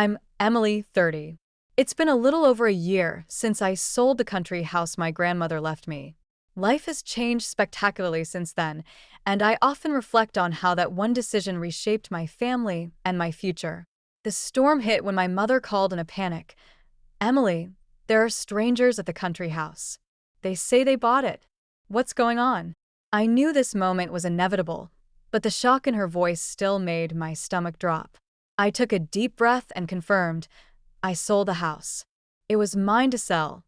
I'm Emily, 30. It's been a little over a year since I sold the country house my grandmother left me. Life has changed spectacularly since then, and I often reflect on how that one decision reshaped my family and my future. The storm hit when my mother called in a panic. "Emily, there are strangers at the country house. They say they bought it. What's going on?" I knew this moment was inevitable, but the shock in her voice still made my stomach drop. I took a deep breath and confirmed, I sold the house. It was mine to sell.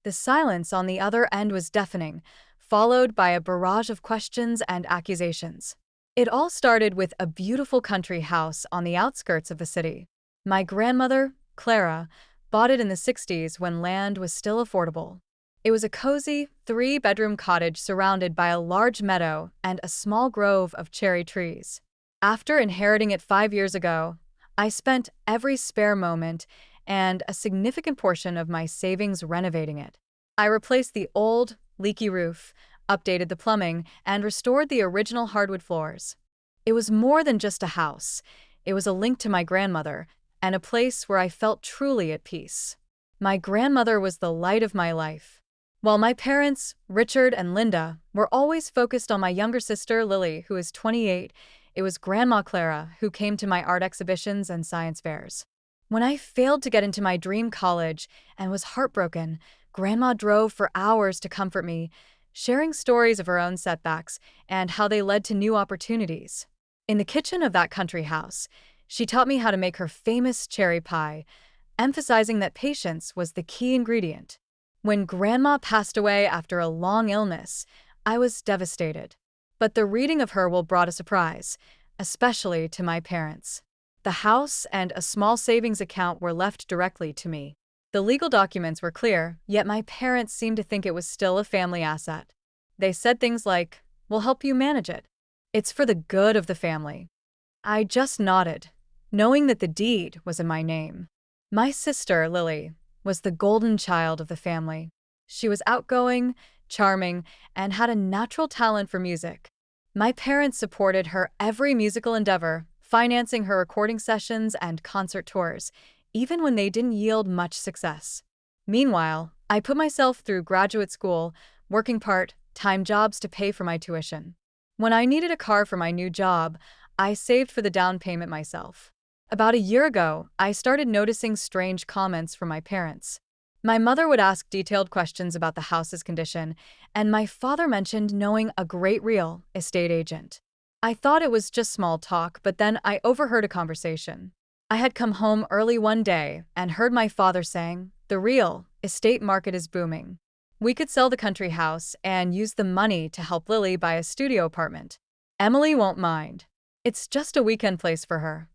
The silence on the other end was deafening, followed by a barrage of questions and accusations. It all started with a beautiful country house on the outskirts of the city. My grandmother, Clara, bought it in the 60s when land was still affordable. It was a cozy, three-bedroom cottage surrounded by a large meadow and a small grove of cherry trees. After inheriting it 5 years ago, I spent every spare moment and a significant portion of my savings renovating it. I replaced the old, leaky roof, updated the plumbing, and restored the original hardwood floors. It was more than just a house. It was a link to my grandmother and a place where I felt truly at peace. My grandmother was the light of my life. While my parents, Richard and Linda, were always focused on my younger sister, Lily, who is 28, it was Grandma Clara who came to my art exhibitions and science fairs. When I failed to get into my dream college and was heartbroken, Grandma drove for hours to comfort me, sharing stories of her own setbacks and how they led to new opportunities. In the kitchen of that country house, she taught me how to make her famous cherry pie, emphasizing that patience was the key ingredient. When Grandma passed away after a long illness, I was devastated. But the reading of her will brought a surprise, especially to my parents. The house and a small savings account were left directly to me. The legal documents were clear, yet my parents seemed to think it was still a family asset. They said things like, "We'll help you manage it. It's for the good of the family." I just nodded, knowing that the deed was in my name. My sister, Lily, was the golden child of the family. She was outgoing, charming, and had a natural talent for music. My parents supported her every musical endeavor, financing her recording sessions and concert tours, even when they didn't yield much success. Meanwhile, I put myself through graduate school, working part-time jobs to pay for my tuition. When I needed a car for my new job, I saved for the down payment myself. About a year ago, I started noticing strange comments from my parents. My mother would ask detailed questions about the house's condition, and my father mentioned knowing a great real estate agent. I thought it was just small talk, but then I overheard a conversation. I had come home early one day and heard my father saying, "The real estate market is booming. We could sell the country house and use the money to help Lily buy a studio apartment. Emily won't mind. It's just a weekend place for her."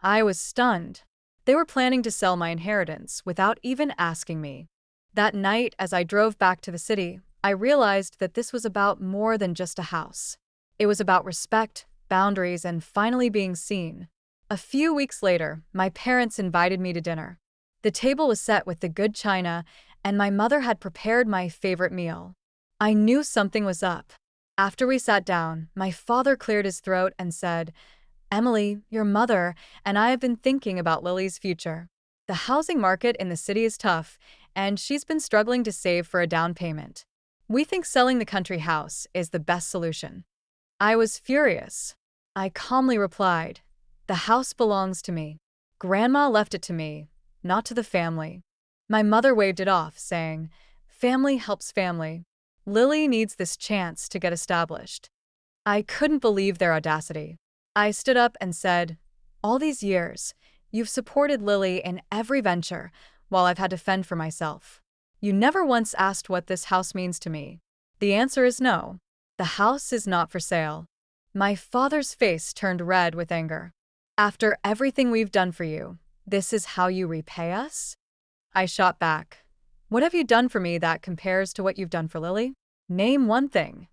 I was stunned. They were planning to sell my inheritance without even asking me. That night, as I drove back to the city, I realized that this was about more than just a house. It was about respect, boundaries, and finally being seen. A few weeks later, my parents invited me to dinner. The table was set with the good china, and my mother had prepared my favorite meal. I knew something was up. After we sat down, my father cleared his throat and said, "Emily, your mother and I have been thinking about Lily's future. The housing market in the city is tough, and she's been struggling to save for a down payment. We think selling the country house is the best solution." I was furious. I calmly replied, "The house belongs to me. Grandma left it to me, not to the family." My mother waved it off, saying, "Family helps family. Lily needs this chance to get established." I couldn't believe their audacity. I stood up and said, "All these years, you've supported Lily in every venture, while I've had to fend for myself. You never once asked what this house means to me. The answer is no. The house is not for sale." My father's face turned red with anger. "After everything we've done for you, this is how you repay us?" I shot back. "What have you done for me that compares to what you've done for Lily? Name one thing."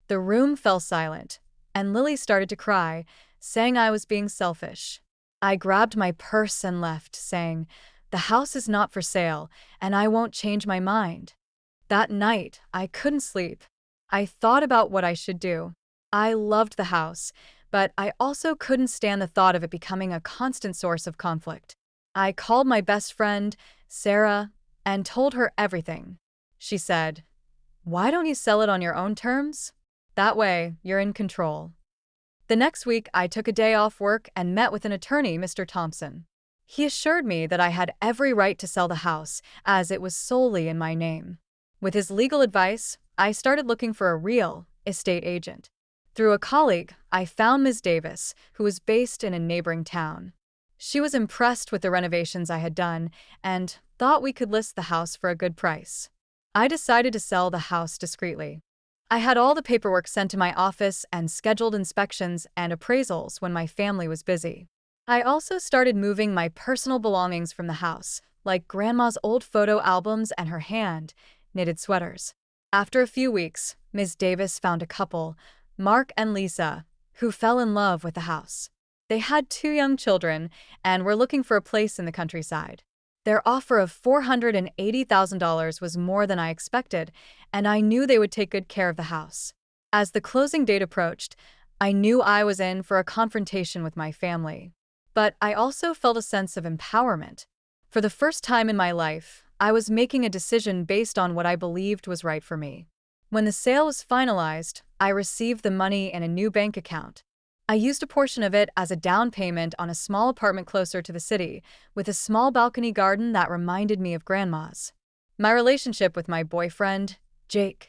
The room fell silent, and Lily started to cry, saying I was being selfish. I grabbed my purse and left, saying, "The house is not for sale, and I won't change my mind." That night, I couldn't sleep. I thought about what I should do. I loved the house, but I also couldn't stand the thought of it becoming a constant source of conflict. I called my best friend, Sarah, and told her everything. She said, "Why don't you sell it on your own terms? That way, you're in control." The next week, I took a day off work and met with an attorney, Mr. Thompson. He assured me that I had every right to sell the house, as it was solely in my name. With his legal advice, I started looking for a real estate agent. Through a colleague, I found Ms. Davis, who was based in a neighboring town. She was impressed with the renovations I had done and thought we could list the house for a good price. I decided to sell the house discreetly. I had all the paperwork sent to my office and scheduled inspections and appraisals when my family was busy. I also started moving my personal belongings from the house, like Grandma's old photo albums and her hand-knitted sweaters. After a few weeks, Ms. Davis found a couple, Mark and Lisa, who fell in love with the house. They had 2 young children and were looking for a place in the countryside. Their offer of $480,000 was more than I expected, and I knew they would take good care of the house. As the closing date approached, I knew I was in for a confrontation with my family. But I also felt a sense of empowerment. For the first time in my life, I was making a decision based on what I believed was right for me. When the sale was finalized, I received the money in a new bank account. I used a portion of it as a down payment on a small apartment closer to the city, with a small balcony garden that reminded me of Grandma's. My relationship with my boyfriend, Jake,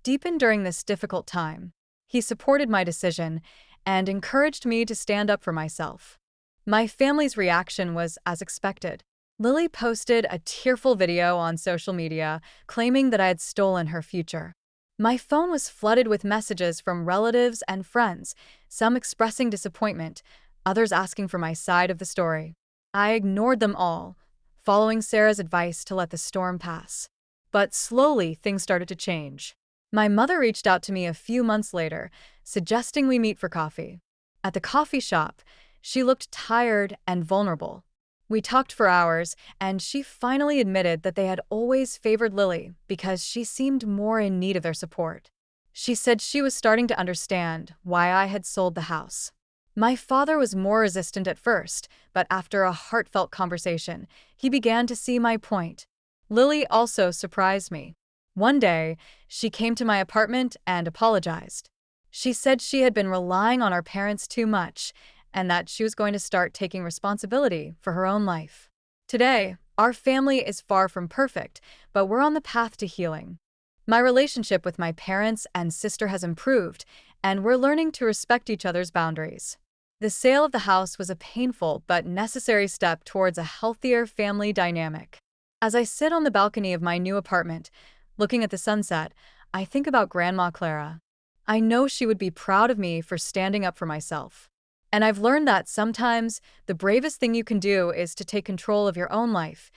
deepened during this difficult time. He supported my decision and encouraged me to stand up for myself. My family's reaction was as expected. Lily posted a tearful video on social media claiming that I had stolen her future. My phone was flooded with messages from relatives and friends, some expressing disappointment, others asking for my side of the story. I ignored them all, following Sarah's advice to let the storm pass. But slowly, things started to change. My mother reached out to me a few months later, suggesting we meet for coffee. At the coffee shop, she looked tired and vulnerable. We talked for hours, and she finally admitted that they had always favored Lily because she seemed more in need of their support. She said she was starting to understand why I had sold the house. My father was more resistant at first, but after a heartfelt conversation, he began to see my point. Lily also surprised me. One day, she came to my apartment and apologized. She said she had been relying on our parents too much, and that she was going to start taking responsibility for her own life. Today, our family is far from perfect, but we're on the path to healing. My relationship with my parents and sister has improved, and we're learning to respect each other's boundaries. The sale of the house was a painful but necessary step towards a healthier family dynamic. As I sit on the balcony of my new apartment, looking at the sunset, I think about Grandma Clara. I know she would be proud of me for standing up for myself. And I've learned that sometimes the bravest thing you can do is to take control of your own life,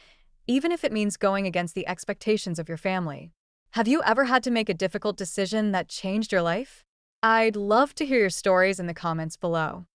even if it means going against the expectations of your family. Have you ever had to make a difficult decision that changed your life? I'd love to hear your stories in the comments below.